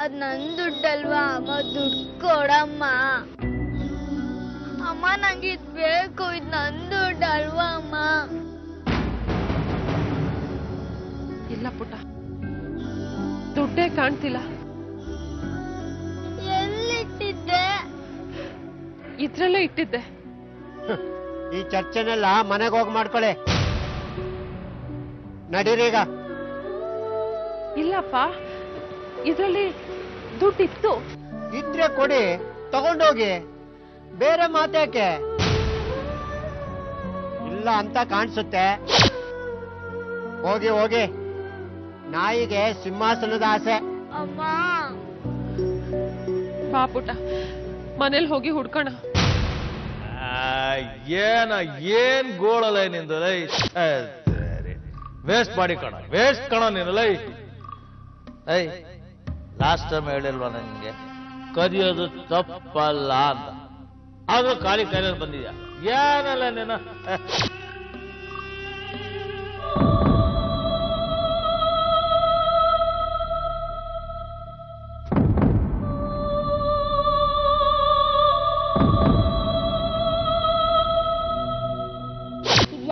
ಅದ್ ನನ್ ದುಡ್ಡಲ್ವಾ ಅಮ್ಮ, ದುಡ್ಡು ಕೊಡಮ್ಮ. ಅಮ್ಮ ನಂಗೆ ಇದ್ ಬೇಕು, ಇದ್ ನನ್ ದುಡ್ಡಲ್ವಾ ಅಮ್ಮ. ಇಲ್ಲ ಪುಟ್ಟ, ದುಡ್ಡೇ ಕಾಣ್ತಿಲ್ಲ. ಎಲ್ಲಿಟ್ಟಿದ್ದೆ? ಇದ್ರಲ್ಲೇ ಇಟ್ಟಿದ್ದೆ. ಈ ಚರ್ಚೆನೆಲ್ಲ ಮನೆಗೆ ಹೋಗಿ ಮಾಡ್ಕೊಳ್ಳಿ. ನಡೀರೀಗ. ಇಲ್ಲಪ್ಪ, ಇದ್ರಲ್ಲಿ ದುಡ್ಡಿತ್ತು. ಇದ್ರೆ ಕೊಡಿ, ತಗೊಂಡೋಗಿ. ಬೇರೆ ಮಾತೇಕೆ? ಇಲ್ಲ ಅಂತ ಕಾಣಿಸುತ್ತೆ. ಹೋಗಿ ಹೋಗಿ. ನಾಯಿಗೆ ಸಿಂಹಾಸನದ ಆಸೆ. ಅಮ್ಮ ಬಾ ಪುಟ್ಟ, ಮನೇಲಿ ಹೋಗಿ ಹುಡ್ಕೋಣ. ಏನ್ ಗೋಳಲ್ಲ ನಿಂದಲೈ. ವೇಸ್ಟ್ ಮಾಡಿ ಕಣ, ವೇಸ್ಟ್ ಕಣ ನೀನಲೈ. ಐ ಲಾಸ್ಟ್ ಟೈಮ್ ಹೇಳಿಲ್ವಾ ನನಗೆ ಕದಿಯೋದು ತಪ್ಪಲ್ಲ ಅಂತ? ಆದ್ರೂ ಖಾಲಿ ಕೈಯಲ್ಲಿ ಬಂದಿದ್ಯಾ ಏನಲ್ಲ ನೀನು.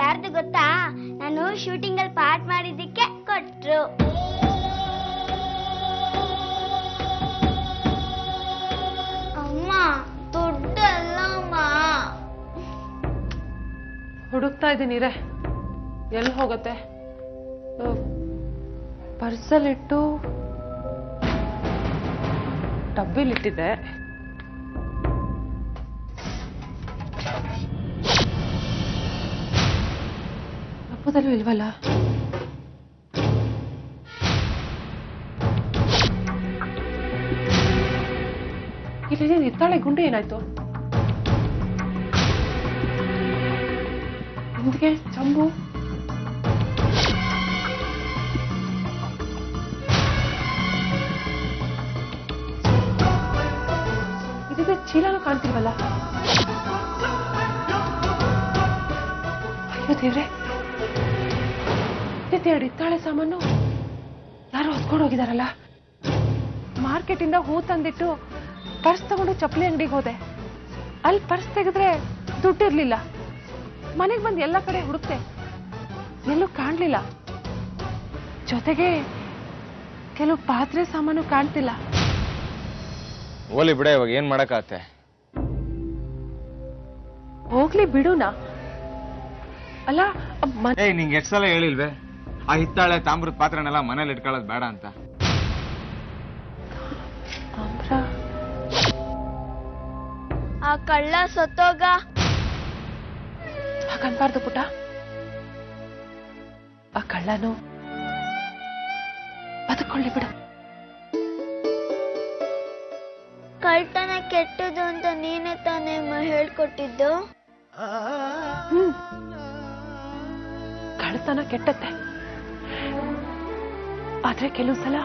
ಯಾರ್ದು ಗೊತ್ತಾ? ನಾನು ಶೂಟಿಂಗ್ ಅಲ್ಲಿ ಪಾರ್ಟ್ ಮಾಡಿದ್ದಕ್ಕೆ ಕೊಟ್ರು. ಅಮ್ಮ ದುಡ್ಡಲ್ಲ ಅಮ್ಮ. ಹುಡುಕ್ತಾ ಇದ್ದೀನಿರೇ, ಎಲ್ಲಿ ಹೋಗತ್ತೆ? ಪರ್ಸಲ್ಲಿಟ್ಟು ಡಬ್ಬಿಲಿಟ್ಟಿದ್ದೆ. ಡಬ್ಬದಲ್ಲೂ ಇಲ್ವಲ್ಲ? ಇಲ್ಲಿ ನಿತ್ತಾಳೆ ಗುಂಡು ಏನಾಯ್ತು? ಹಿಂದಿಗೆ ಚಂಬು, ಇದಕ್ಕೆ ಚೀಲನೂ ಕಾಣ್ತಿಲ್ವಲ್ಲ? ಅಯ್ಯೋ ದೇವ್ರೆ, ಎರಡು ಇತ್ತಾಳೆ ಸಾಮಾನು ಯಾರು ಹೊತ್ಕೊಂಡು ಹೋಗಿದಾರಲ್ಲ. ಮಾರ್ಕೆಟ್ ಇಂದ ಹೂ ತಂದಿಟ್ಟು ಪರ್ಸ್ ತಗೊಂಡು ಚಪ್ಪಲಿ ಅಂಗಡಿಗೆ ಹೋದೆ. ಅಲ್ಲಿ ಪರ್ಸ್ ತೆಗೆದ್ರೆ ದುಡ್ಡಿರ್ಲಿಲ್ಲ. ಮನೆಗೆ ಬಂದು ಎಲ್ಲ ಕಡೆ ಹುಡುಕ್ತೆ, ಎಲ್ಲೂ ಕಾಣ್ಲಿಲ್ಲ. ಜೊತೆಗೆ ಕೆಲವು ಪಾತ್ರೆ ಸಾಮಾನು ಕಾಣ್ತಿಲ್ಲ. ಹೋಗ್ಲಿ ಬಿಡ, ಇವಾಗ ಏನ್ ಮಾಡಕ್ಕಾಗತ್ತೆ? ಹೋಗ್ಲಿ ಬಿಡುನಾ? ಅಲ್ಲ ನಿಂಗೆ ಎಷ್ಟು ಸಲ ಹೇಳಿಲ್ವೇ ಆ ಹಿತ್ತಾಳೆ ತಾಮ್ರದ ಪಾತ್ರೆನೆಲ್ಲ ಮನೇಲಿ ಇಟ್ಕೊಳ್ಳೋದು ಬೇಡ ಅಂತ? ಆ ಕಳ್ಳ ಸತ್ತೋಗ. ಹಾಗನ್ಬಾರ್ದು ಪುಟ್ಟ. ಆ ಕಳ್ಳನು ಬದುಕೊಳ್ಳಿ ಬಿಡು. ಕಳ್ತನ ಕೆಟ್ಟದು ಅಂತ ನೀನೇ ತಾನೇ ಹೇಳ್ಕೊಟ್ಟಿದ್ದು. ಕಳ್ಳತನ ಕೆಟ್ಟತ್ತೆ, ಆದ್ರೆ ಕೆಲವು ಸಲ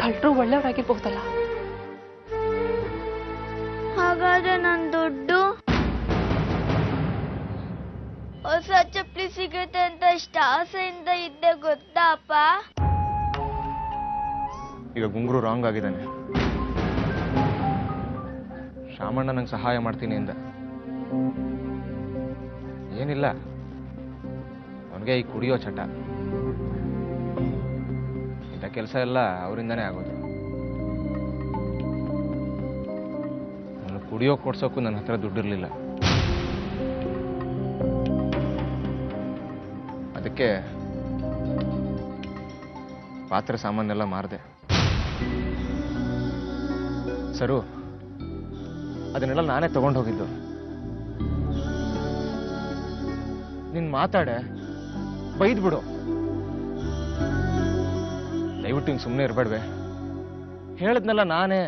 ಕಳ್ಳರು ಒಳ್ಳೆಯವರಾಗಿರ್ಬಹುದಲ್ಲ. ಹಾಗಾದ್ರೆ ನನ್ ದುಡ್ಡು? ಹೊಸ ಚಪ್ಪಲಿ ಸಿಗುತ್ತೆ ಅಂತ ಇಷ್ಟ ಆಸೆಯಿಂದ ಇದ್ದೆ ಗೊತ್ತಾ ಅಪ್ಪ? ಈಗ ಗುಂಗ್ರು ರಾಂಗ್ ಆಗಿದ್ದಾನೆ. ಶಾಮಣ್ಣ ನಂಗೆ ಸಹಾಯ ಮಾಡ್ತೀನಿ ಅಂದ. ಏನಿಲ್ಲ, ಅವನಿಗೆ ಈ ಕುಡಿಯೋ ಚಟ. ಇಂಥ ಕೆಲಸ ಎಲ್ಲ ಅವರಿಂದಾನೇ ಆಗೋದು. ನಾನು ಕುಡಿಯೋ ಕೊಡ್ಸೋಕ್ಕೂ ನನ್ನ ಹತ್ರ ದುಡ್ಡಿರ್ಲಿಲ್ಲ. ಅದಕ್ಕೆ ಪಾತ್ರೆ ಸಾಮಾನೆಲ್ಲ ಮಾರಿದೆ. ಸರು, ಅದನ್ನೆಲ್ಲ ನಾನೇ ತಗೊಂಡು ಹೋಗಿದ್ದು. ನೀನ್ ಮಾತಾಡೆ, ಬೈದ್ಬಿಡು. ದಯವಿಟ್ಟು ಹಿಂಗೆ ಸುಮ್ಮನೆ ಇರಬೇಡ್ವೆ. ಹೇಳದ್ನೆಲ್ಲ ನಾನೇ.